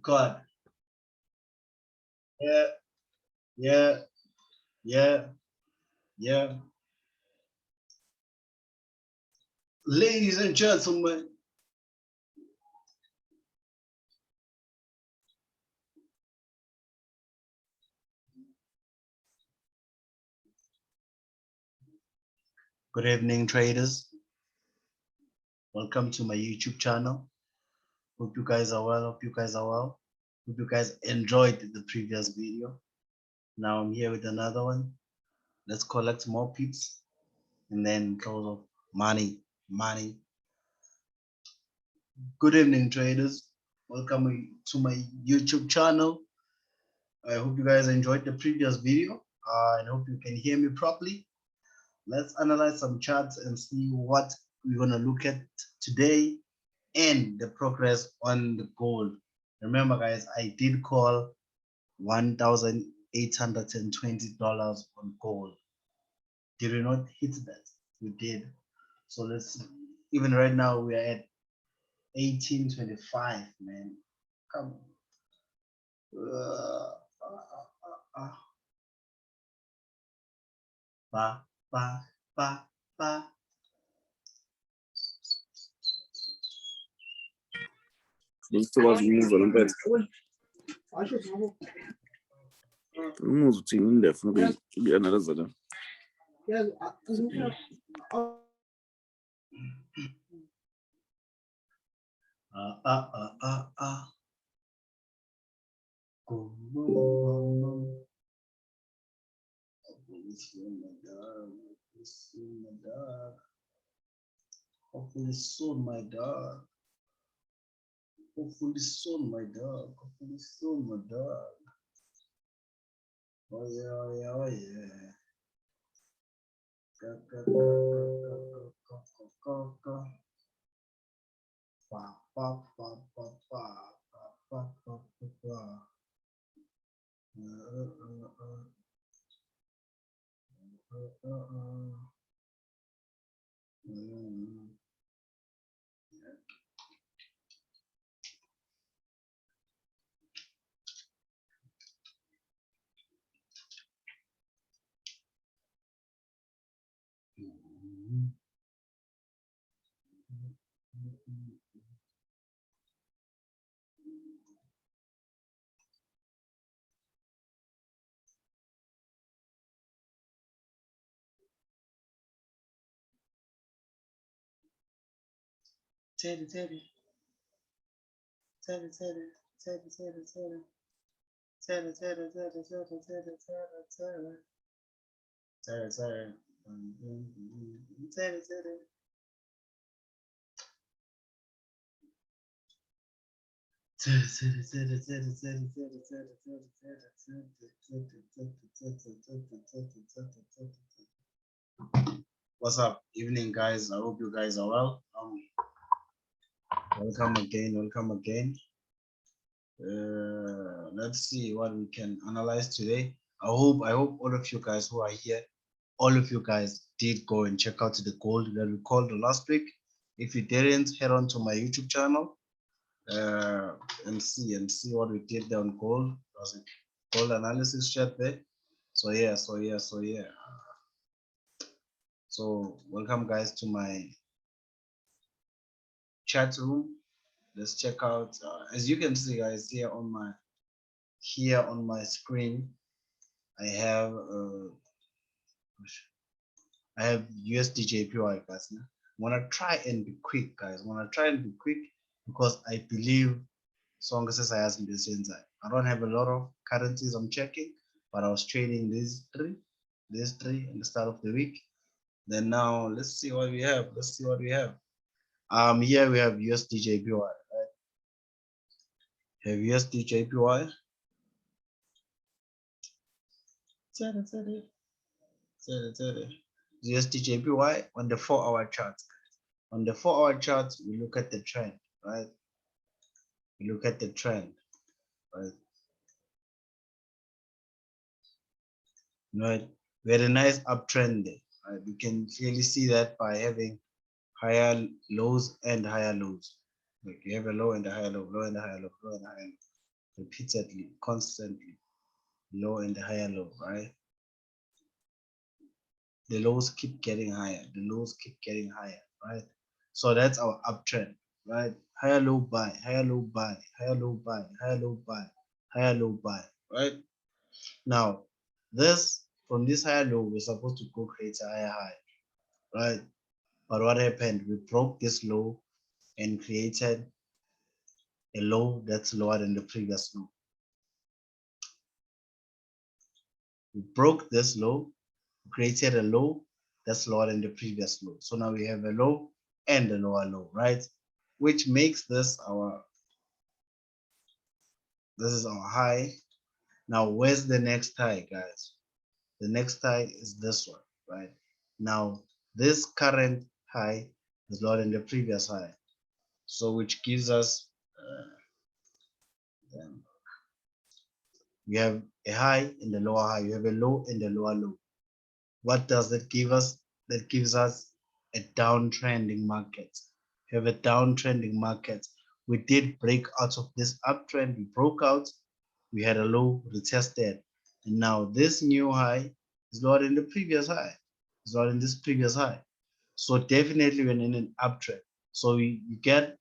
God. Yeah, yeah, yeah, yeah. Ladies and gentlemen, good evening, traders. Welcome to my YouTube channel. Hope you guys are well. Hope you guys are well. Hope you guys enjoyed the previous video. Now I'm here with another one. Let's collect more peeps and then close off. Money. Good evening, traders. Welcome to my YouTube channel. I hope you guys enjoyed the previous video. I hope you can hear me properly. Let's analyze some charts and see what we're going to look at today and the progress on the gold. Remember, guys, I did call $1,820 on gold. Did we not hit that? We did. So let's, even right now, we are at 1825, man. Come on. Ba, ba, ba, ba. Umuzi uthi ngindefuna ukuyanaliza la. Hopefully soon, my dog. Hopefully soon, my dog. Hopefully soon, my dog. Oh yeah, oh yeah, oh yeah. Go, go, go, go, go, go, go, go. Ba, ba, ba, ba, ba, ba, ba, ba, ba. Teddy, Teddy. Teddy, Teddy, Teddy, Teddy, Teddy. Teddy, Teddy, Teddy, Teddy, Teddy, Teddy, Teddy. Teddy, Teddy. Teddy, Teddy. What's up? Evening, guys. I hope you guys are well. Welcome again. Welcome again. Let's see what we can analyze today. I hope all of you guys who are here, all of you guys did go and check out the gold that we called last week. If you didn't, head on to my YouTube channel and see what we did there on gold. Was it gold analysis chat there? So yeah. So welcome guys to my chat room. Let's check out. As you can see, guys, here on my screen, I have USDJPY, guys. I wanna try and be quick, guys. Because I believe Songa says I has this inside. I don't have a lot of currencies I'm checking, but I was trading these three in the start of the week. Then now let's see what we have. Here we have USDJPY, right? Have USDJPY. USDJPY on the 4-hour chart. On the 4-hour chart, we look at the trend, right? We look at the trend, right? Right. We had a nice uptrend there. Right? We can clearly see that by having higher lows and higher lows. Like you have a low and a higher low, low and a higher low, low and a higher low. repeatedly, constantly, low and the higher low, right? The lows keep getting higher, the lows keep getting higher, right? So that's our uptrend, right? Higher low buy, higher low buy, higher low buy, higher low buy, higher low buy, right? Now, this from this higher low, we're supposed to go create a higher high, right? But what happened? We broke this low and created a low that's lower than the previous low. We broke this low, created a low that's lower than the previous low. So now we have a low and a lower low, right? Which makes this is our high. Now, where's the next high, guys? The next high is this one, right? Now, this current high is lower than the previous high. So which gives us, we have a high in the lower high, you have a low in the lower low. What does that give us? That gives us a downtrending market. We have a downtrending market. We did break out of this uptrend. We broke out. We had a low retested. And now this new high is lower than the previous high. It's lower than this previous high. So definitely when in an uptrend. So you get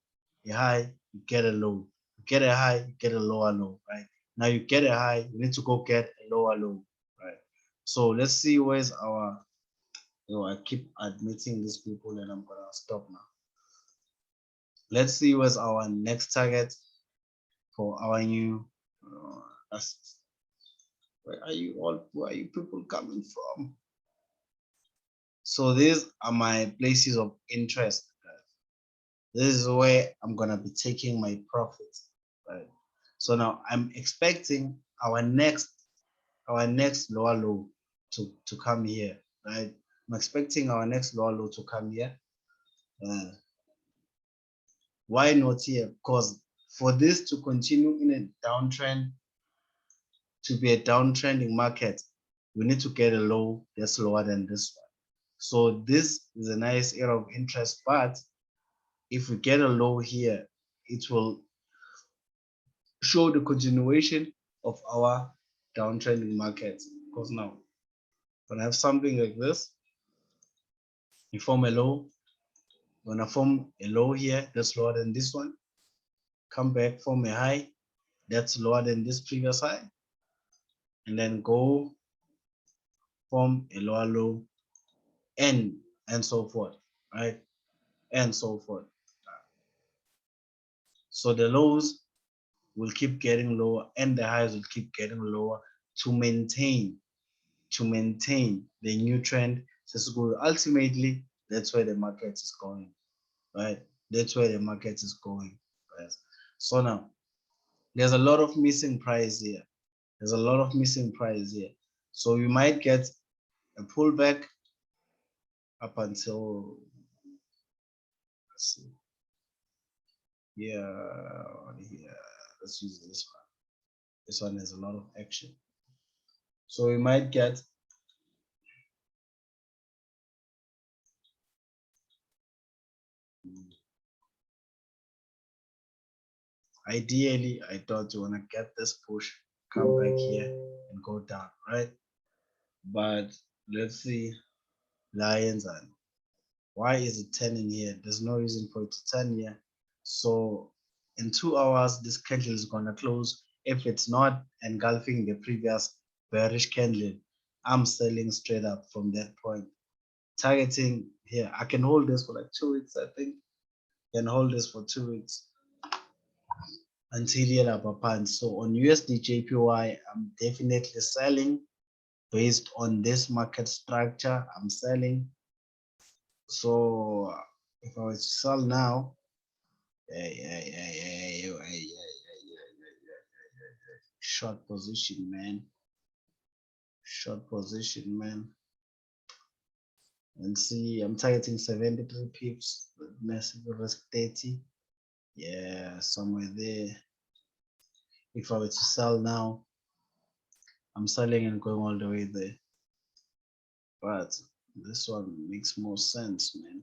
a high, you get a low. You get a high, you get a lower low, right? Now you get a high, you need to go get a lower low, right? So let's see where's our, I keep admitting these people and I'm gonna stop now. Let's see where's our next target for our new assets. Where are you people coming from? So these are my places of interest. This is where I'm gonna be taking my profits, right? So now I'm expecting our next lower low to come here, right? I'm expecting our next lower low to come here. Why not here? Because for this to continue in a downtrend, to be a downtrending market, we need to get a low that's lower than this one. So this is a nice area of interest, but if we get a low here, it will show the continuation of our downtrending market. Because now, when I have something like this, you form a low. When I form a low here, that's lower than this one. Come back, form a high, that's lower than this previous high. And then go form a lower low and so forth, right? And so forth. So the lows will keep getting lower and the highs will keep getting lower to maintain the new trend. So ultimately, that's where the market is going, right? That's where the market is going, right? So now, there's a lot of missing price here. There's a lot of missing price here. So we might get a pullback up until, let's see, here, let's use this one. This one has a lot of action. So we might get ideally, I thought you want to get this push, come back here and go down, right? But let's see, Lions and why is it turning here? There's no reason for it to turn here. So in 2 hours, this candle is gonna close. If it's not engulfing the previous bearish candle, I'm selling straight up from that point. Targeting here, I can hold this for like 2 weeks, I think. Can hold this for 2 weeks until yellow upper punch. So on USD JPY, I'm definitely selling based on this market structure. I'm selling. So if I was to sell now, short position, man. Short position, man. And see, I'm targeting 73 pips, massive risk 30. Yeah, somewhere there. If I were to sell now, I'm selling and going all the way there. But this one makes more sense, man.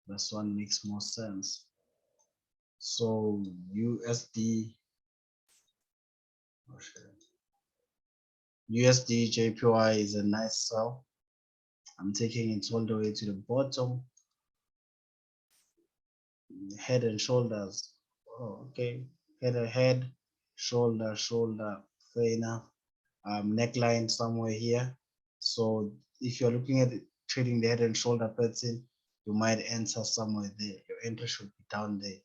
This one makes more sense. So USD USD JPY is a nice sell. I'm taking it all the way to the bottom. Head and shoulders. Oh, okay. Head, shoulder, fair enough. Neckline somewhere here. So if you're looking at it, trading the head and shoulder pattern, you might enter somewhere there. Your entry should be down there.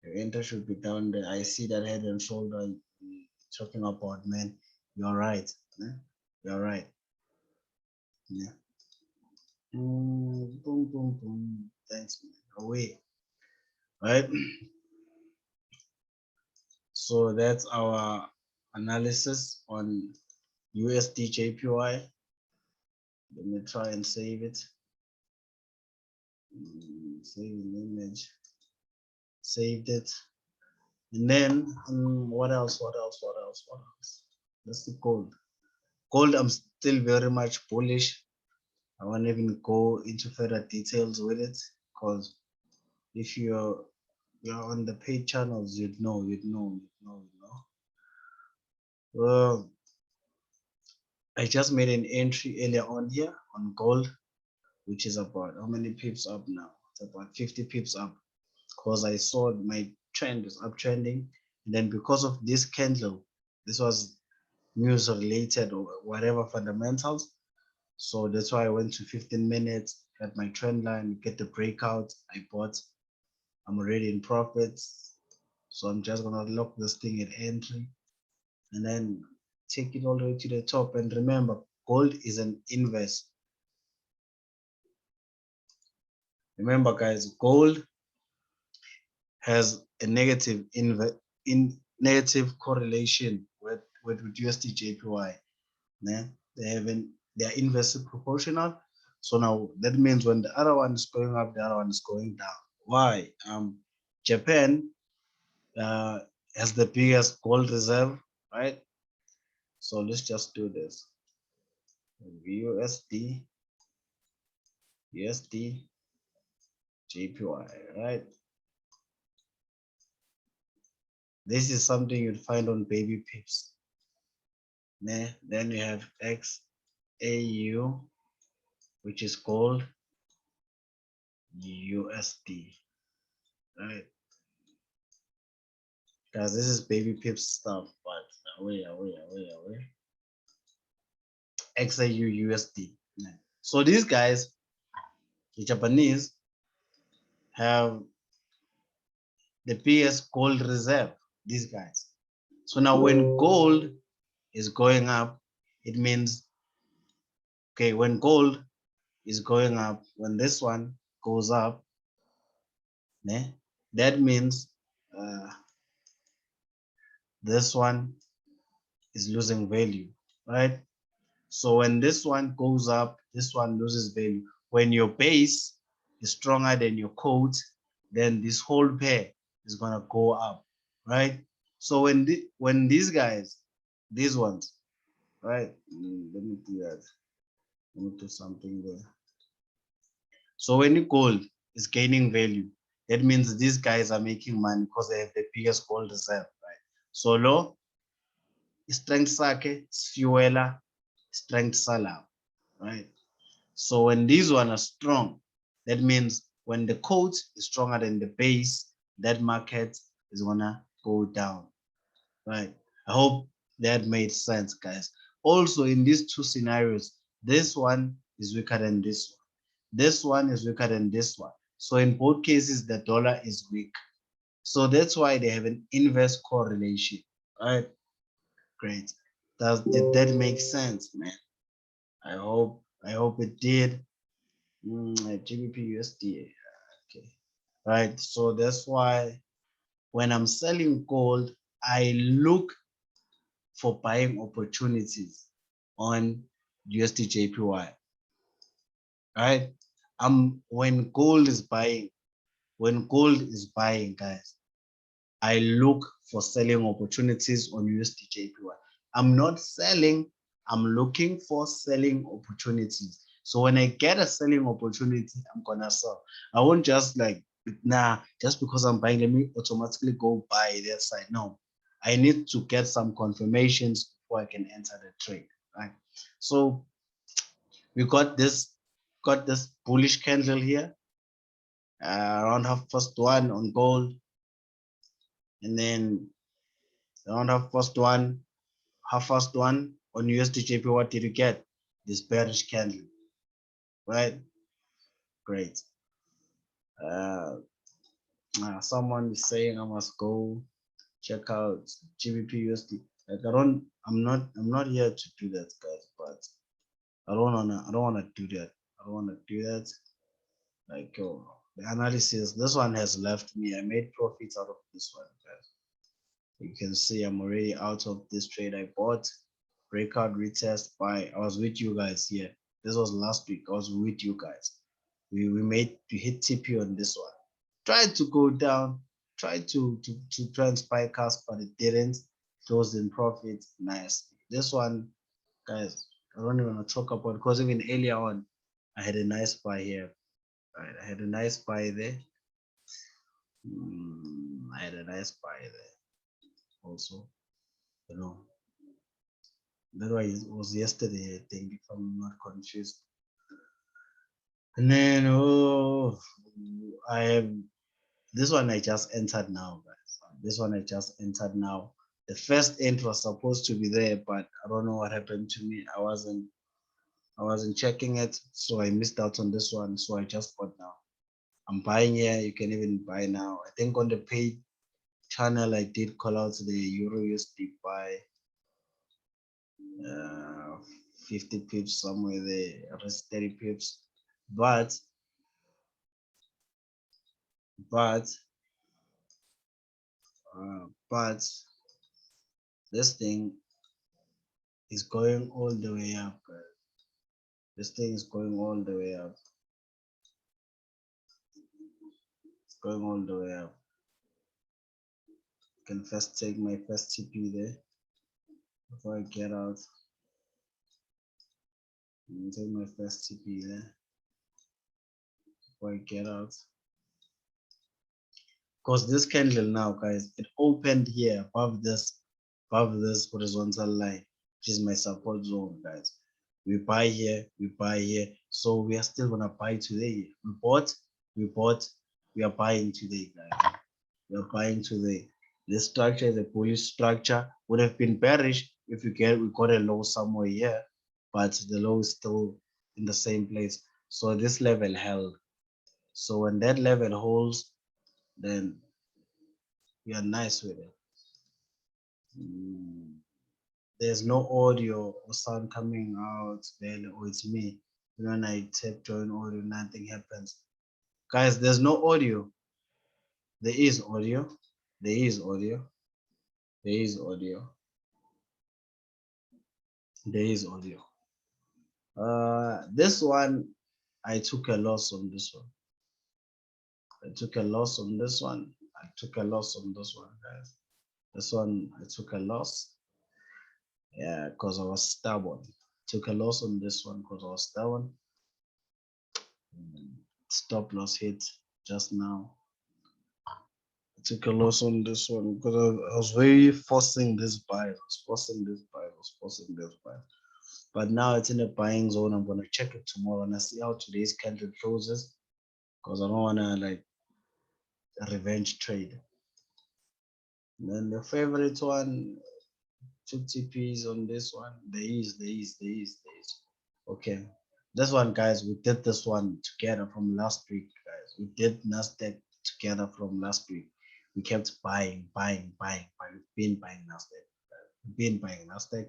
Your entry should be down there. I see that head and shoulder talking about, man. You're right. You're right. Yeah. Boom, boom, boom. Thanks, man. Away. Right. So that's our analysis on USD JPY. Let me try and save it. Save an image. Saved it. And then what else? That's the gold. Gold, I'm still very much bullish. I won't even go into further details with it, because if you're on the paid channels, you'd know. I just made an entry earlier on here on gold, which is about how many pips up now? It's about 50 pips up, because I saw my trend is uptrending, and then because of this candle, this was news related or whatever fundamentals, so that's why I went to 15 minutes, got my trend line, get the breakout, I bought. I'm already in profits, so I'm just gonna lock this thing at entry and then take it all the way to the top. And remember, gold is an invest. Remember, guys, gold has a negative negative correlation with USD JPY. Yeah? They are inversely proportional. So now that means when the other one is going up, the other one is going down. Why? Japan has the biggest gold reserve, right? So let's just do this. USD JPY, right? This is something you'd find on baby pips. Then you have XAU, which is gold USD, right? Guys, this is baby pips stuff, but away. XAU USD. So these guys, the Japanese, have the biggest gold reserve, these guys. So now when gold is going up, it means, okay, when gold is going up, when this one goes up, that means this one is losing value, right? So when this one goes up, this one loses value. When your base is stronger than your coat, then this whole pair is gonna go up, right? So when these guys, these ones, right? Let me do that. Let me do something there. So when your gold is gaining value, that means these guys are making money because they have the biggest gold reserve, right? So lo strength sakhe fuela strength salab, right? So when these one are strong, that means when the coat is stronger than the base, that market is gonna go down, right? I hope that made sense, guys. Also, in these two scenarios, this one is weaker than this one. This one is weaker than this one. So in both cases, the dollar is weak. So that's why they have an inverse correlation, right? Great. Did that make sense, man? I hope it did. GBP USD. Okay. Right. So that's why when I'm selling gold, I look for buying opportunities on USD JPY. Right. When gold is buying, guys, I look for selling opportunities on USD JPY. I'm not selling, I'm looking for selling opportunities. So when I get a selling opportunity, I'm gonna sell. I won't just like, nah, just because I'm buying, let me automatically go buy that side. No, I need to get some confirmations before I can enter the trade, right? So we got this bullish candle here, around 1:30 on gold, and then around 1:30 on USD What did you get? This bearish candle, right? Great. Someone is saying I must go check out GBP USD. Like I'm not here to do that, guys, but I don't wanna do that. I don't wanna do that. Like, the analysis, this one has left me. I made profits out of this one, guys. You can see I'm already out of this trade I bought. Breakout retest buy. I was with you guys here. This was last week. I was with you guys. We hit TP on this one. Tried to go down, tried to try and spike us, but it didn't. Closed in profit. Nice. This one, guys, I don't even want to talk about, because even earlier on, I had a nice buy here. Right, I had a nice buy there. I had a nice buy there also. You know, that was yesterday, I think, if I'm not confused. And then I have this one I just entered now, guys. This one I just entered now. The first end was supposed to be there, but I don't know what happened to me. I wasn't checking it, so I missed out on this one. So I just bought now. I'm buying here. You can even buy now. I think on the paid channel I did call out the Eurusd buy 50 pips somewhere there, rest 30 pips, but this thing is going all the way up, guys. This thing is going all the way up. It's going all the way up. I can first take my first TP there before I get out. Take my first TP there before I get out. Because this candle now, guys, it opened here above this horizontal line, which is my support zone, guys. We buy here, so we are still gonna buy today. We bought, we are buying today, guys. We are buying today. This structure is a bullish structure. Would have been bearish if we got a low somewhere here, but the low is still in the same place. So this level held. So when that level holds, then we are nice with it. There's no audio or sound coming out then, or it's me. When I tap join audio, nothing happens. Guys, there's no audio. There is audio. There is audio. There is audio. There is audio. This one, I took a loss on this one. I took a loss on this one. I took a loss on this one, guys. This one, I took a loss. Yeah, because I was stubborn. Took a loss on this one because I was stubborn. Stop loss hit just now. I took a loss on this one because I was very forcing this buy. But now it's in the buying zone. I'm gonna check it tomorrow and I see how today's candle closes, because I don't wanna like a revenge trade. And then the favorite one, 2 TPs on this one. There is. Okay. This one, guys, we did this one together from last week, guys. We did Nasdaq together from last week. We kept buying. We've been buying Nasdaq.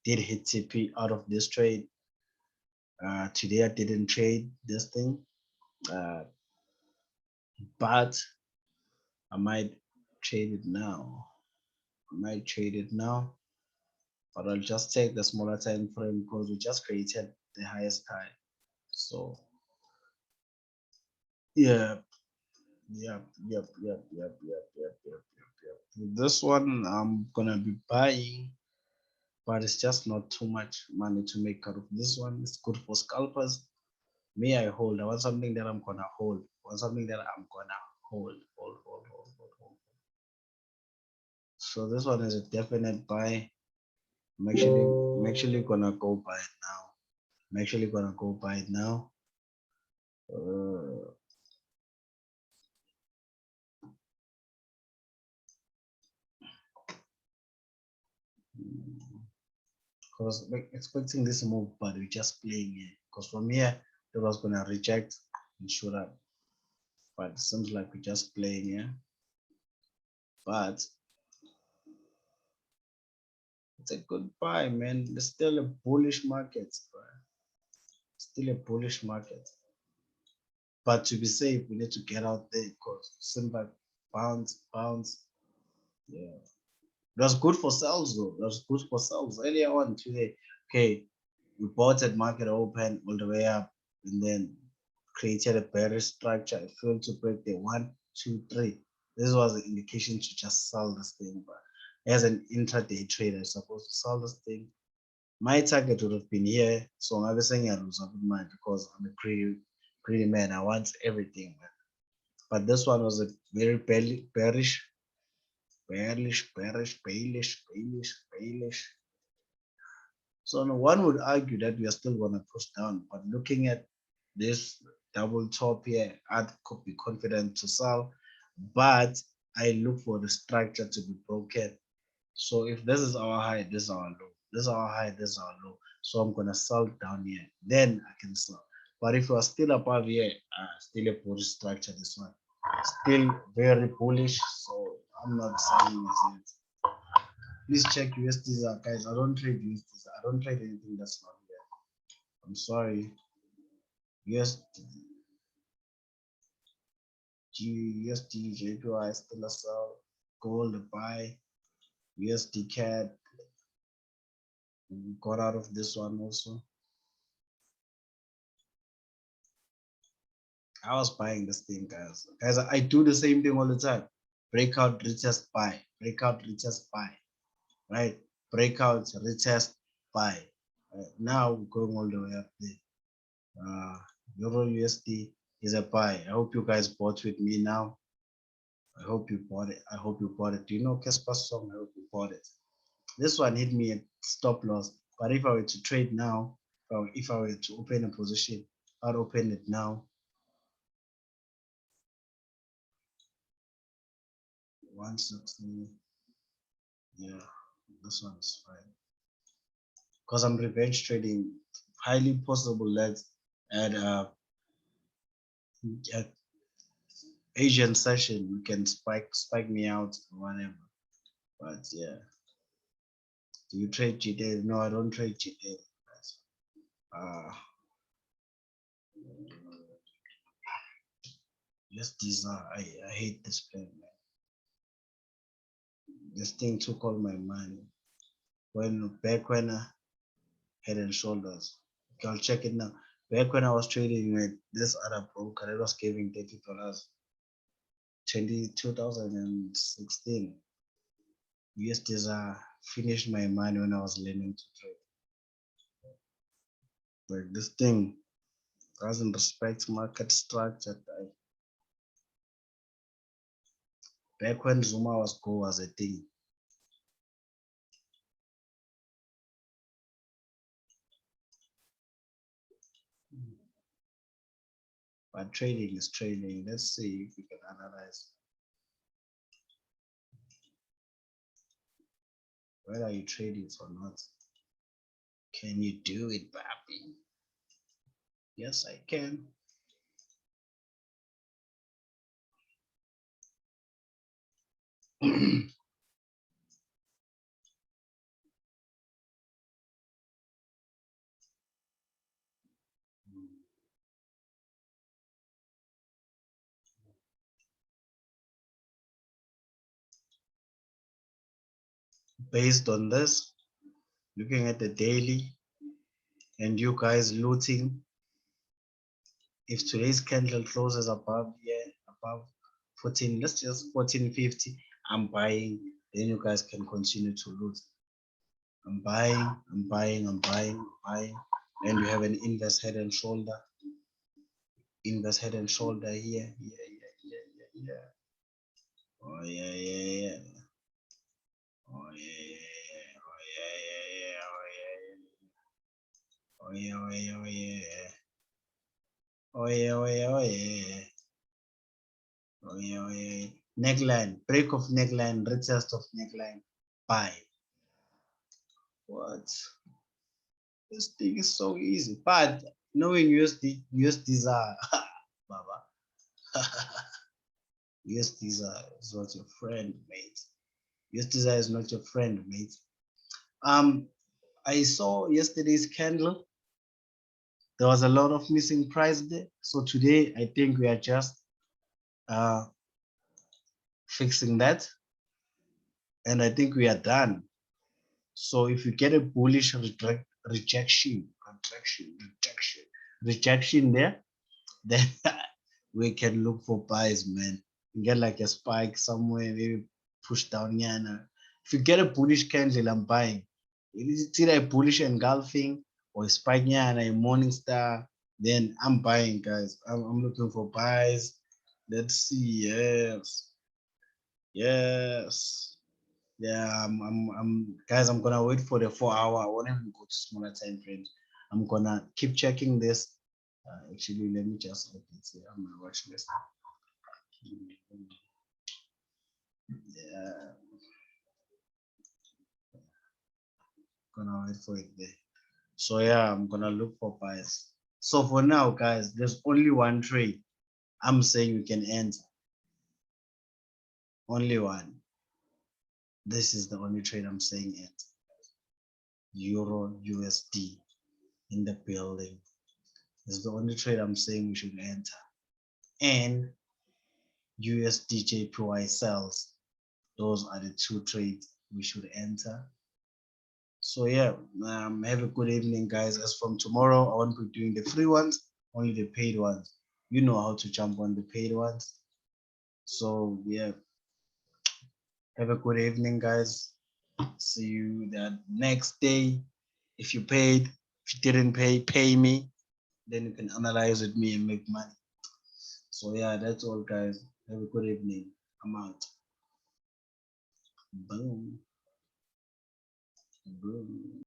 Did hit TP out of this trade. Today I didn't trade this thing, but I might trade it now. But I'll just take the smaller time frame because we just created the highest high. So yeah. This one I'm gonna be buying, but it's just not too much money to make out of this one. It's good for scalpers. Me, I hold. I want something that I'm gonna hold. Hold. So this one is a definite buy. I'm actually gonna go buy it now. I'm actually gonna go buy it now. Because expecting this move, but we're just playing it. Because from here, it was gonna reject and shoot up. But it seems like we're just playing here. But it's a good buy, man. It's still a bullish market, bro. Still a bullish market. But to be safe, we need to get out there because it seems like bounce. Yeah. It was good for sales though. It was good for sales earlier on today. Okay, we bought at market open all the way up and then created a bearish structure. It failed to break the 1, 2, 3. This was an indication to just sell this thing. But as an intraday trader, supposed to sell this thing. My target would have been here. So I'm saying I lose up in mind because I'm a greedy man. I want everything, man. But this one was a very bearish. So no one would argue that we are still going to push down, but looking at this double top here, I could be confident to sell, but I look for the structure to be broken. So if this is our high, this is our low. This is our high, this is our low. So I'm gonna sell down here. Then I can sell. But if you are still above here, still a bullish structure. This one still very bullish. So I'm not selling this yet. Please check USDZar, guys. I don't trade USDZar. I don't trade anything that's not there. I'm sorry. USD, JPY still a sell. Gold a buy. USD CAD. We got out of this one also. I was buying this thing, guys. Guys, I do the same thing all the time. Breakout, retest, buy. Breakout, retest, buy. Right? Breakout, retest, buy. Now we're going all the way up there. Euro USD is a buy. I hope you guys bought with me now. I hope you bought it. I hope you bought it. Do you know Casper's song? I hope you bought it. This one hit me at stop loss. But if I were to trade now, if I were to open a position, I'd open it now. 160. Yeah, this one is fine. Because I'm revenge trading, highly possible that at Asian session you can spike me out or whatever. But yeah. Do you trade GD? No, I don't trade GD. Yes, these are I hate this plan, man. This thing took all my money. Back when I head and shoulders. Okay, I'll check it now. Back when I was trading with this other broker, it was giving $30. 2016. Usdzar finished my money when I was learning to trade. Like this thing doesn't respect market structure. Back when Zuma was a thing. But trading is trading. Let's see if we can analyze. Whether you trade it or not. Can you do it, Papi? Yes, I can. Based on this, looking at the daily and you guys looting, if today's candle closes above here, above 14, let's just 1450, I'm buying, then you guys can continue to loot. I'm buying, and you have an inverse head and shoulder. Inverse head and shoulder here. Oh yeah. Oh yeah, oh yeah, yeah, yeah, oh yeah, oh yeah, oh yeah, oh yeah, oh yeah, oh yeah, oh yeah, oh yeah. Neckline, break of neckline, retest of neckline, buy. What? This thing is so easy, but knowing USDs are, Baba, USDs is not your friend, mate. USDs is not your friend, mate. I saw yesterday's candle. There was a lot of missing price there. So today, I think we are just uh, fixing that, and I think we are done. So if you get a bullish rejection there, then we can look for buys, man. You get like a spike somewhere, maybe push down yana. If you get a bullish candle, I'm buying. If it's either a bullish engulfing or a spike yana, a morning star, then I'm buying, guys. I'm looking for buys. Let's see. Yes. Yes. Yeah, guys, I'm gonna wait for the 4 hour. I won't even go to smaller time frames. I'm gonna keep checking this. Actually, let me just open it here on my watch list. Yeah, gonna wait for it there. So yeah, I'm gonna look for buys. So for now, guys, there's only one trade I'm saying we can enter. Only one. This is the only trade I'm saying enter. Euro USD in the building. This is the only trade I'm saying we should enter. And USDJPY sells. Those are the two trades we should enter. So yeah, have a good evening, guys. As from tomorrow, I won't be doing the free ones, only the paid ones. You know how to jump on the paid ones. So yeah, have a good evening, guys. See you the next day. If you paid, if you didn't pay, pay me. Then you can analyze with me and make money. So yeah, that's all, guys. Have a good evening. I'm out. Boom. Boom.